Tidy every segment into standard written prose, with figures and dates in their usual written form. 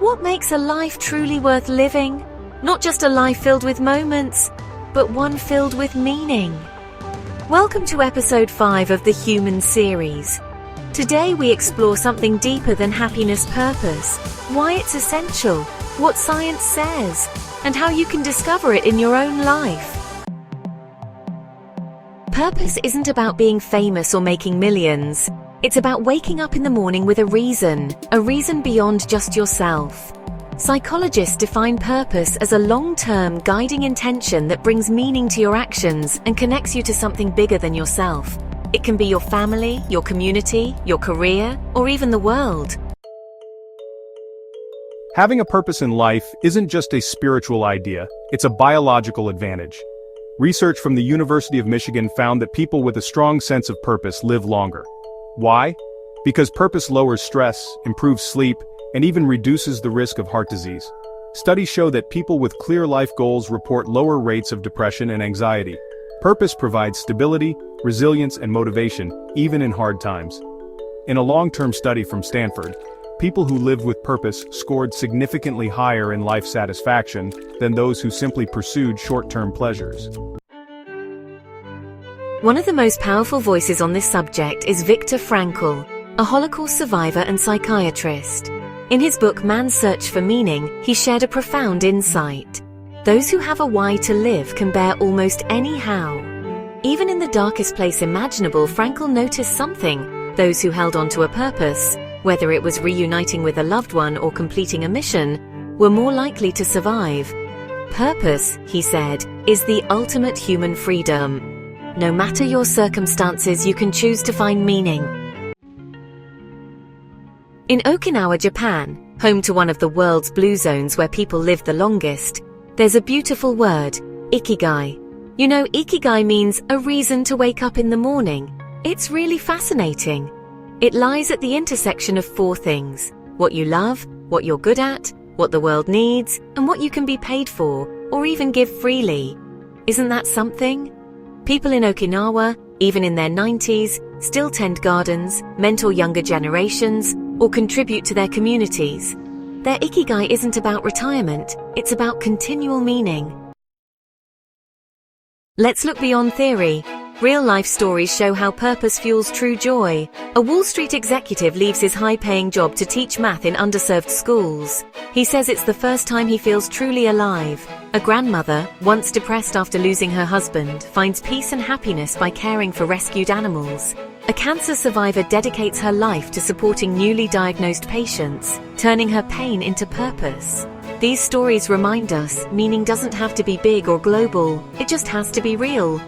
What makes a life truly worth living? Not just a life filled with moments, but one filled with meaning. Welcome to episode 5 of the Human series. Today we explore something deeper than happiness purpose, why it's essential, what science says, and how you can discover it in your own life. Purpose isn't about being famous or making millions. It's about waking up in the morning with a reason beyond just yourself. Psychologists define purpose as a long-term guiding intention that brings meaning to your actions and connects you to something bigger than yourself. It can be your family, your community, your career, or even the world. Having a purpose in life isn't just a spiritual idea, it's a biological advantage. Research from the University of Michigan found that people with a strong sense of purpose live longer. Why? Because purpose lowers stress, improves sleep, and even reduces the risk of heart disease. Studies show that people with clear life goals report lower rates of depression and anxiety. Purpose provides stability, resilience, and motivation, even in hard times. In a long-term study from Stanford, people who lived with purpose scored significantly higher in life satisfaction than those who simply pursued short-term pleasures. One of the most powerful voices on this subject is Viktor Frankl, a Holocaust survivor and psychiatrist. In his book Man's Search for Meaning, he shared a profound insight. Those who have a why to live can bear almost any how. Even in the darkest place imaginable, Frankl noticed something. Those who held on to a purpose, whether it was reuniting with a loved one or completing a mission, were more likely to survive. Purpose, he said, is the ultimate human freedom. No matter your circumstances, you can choose to find meaning. In Okinawa, Japan, home to one of the world's blue zones where people live the longest, there's a beautiful word, Ikigai. You know, Ikigai means a reason to wake up in the morning. It's really fascinating. It lies at the intersection of 4 things: what you love, what you're good at, what the world needs, and what you can be paid for, or even give freely. Isn't that something? People in Okinawa, even in their 90s, still tend gardens, mentor younger generations, or contribute to their communities. Their Ikigai isn't about retirement, it's about continual meaning. Let's look beyond theory. Real-life stories show how purpose fuels true joy. A Wall Street executive leaves his high-paying job to teach math in underserved schools. He says it's the first time he feels truly alive. A grandmother, once depressed after losing her husband, finds peace and happiness by caring for rescued animals. A cancer survivor dedicates her life to supporting newly diagnosed patients, turning her pain into purpose. These stories remind us meaning doesn't have to be big or global, it just has to be real.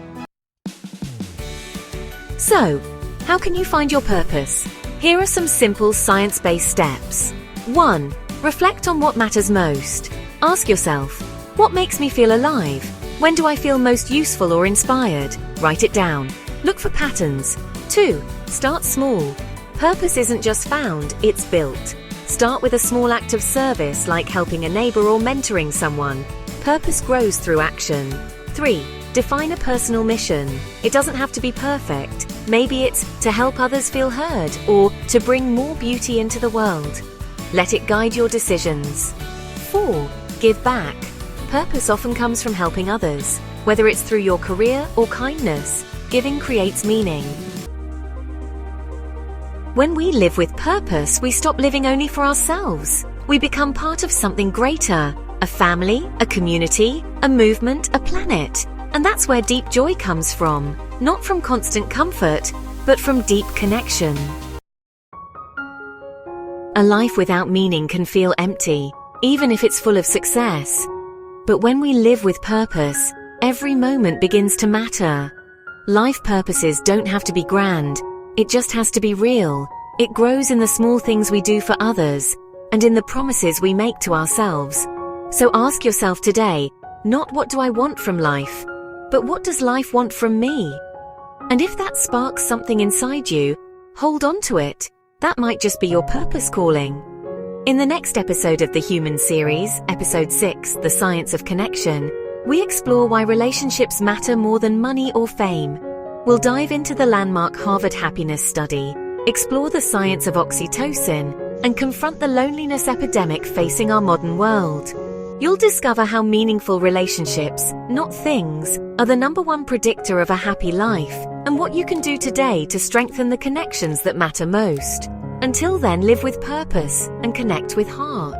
So, how can you find your purpose? Here are some simple science-based steps. 1. Reflect on what matters most. Ask yourself, what makes me feel alive? When do I feel most useful or inspired? Write it down. Look for patterns. 2. Start small. Purpose isn't just found, it's built. Start with a small act of service like helping a neighbor or mentoring someone. Purpose grows through action. 3. Define a personal mission. It doesn't have to be perfect. Maybe it's to help others feel heard or to bring more beauty into the world. Let it guide your decisions. 4. Give back. Purpose often comes from helping others. Whether it's through your career or kindness, giving creates meaning. When we live with purpose, we stop living only for ourselves. We become part of something greater, a family, a community, a movement, a planet. And that's where deep joy comes from, not from constant comfort, but from deep connection. A life without meaning can feel empty, even if it's full of success. But when we live with purpose, every moment begins to matter. Life purposes don't have to be grand, it just has to be real. It grows in the small things we do for others, and in the promises we make to ourselves. So ask yourself today, not what do I want from life, but what does life want from me? And if that sparks something inside you, hold on to it. That might just be your purpose calling. In the next episode of the Human series, episode 6, The Science of Connection, we explore why relationships matter more than money or fame. We'll dive into the landmark Harvard Happiness Study, explore the science of oxytocin, and confront the loneliness epidemic facing our modern world. You'll discover how meaningful relationships, not things, are the #1 predictor of a happy life, and what you can do today to strengthen the connections that matter most. Until then, live with purpose and connect with heart.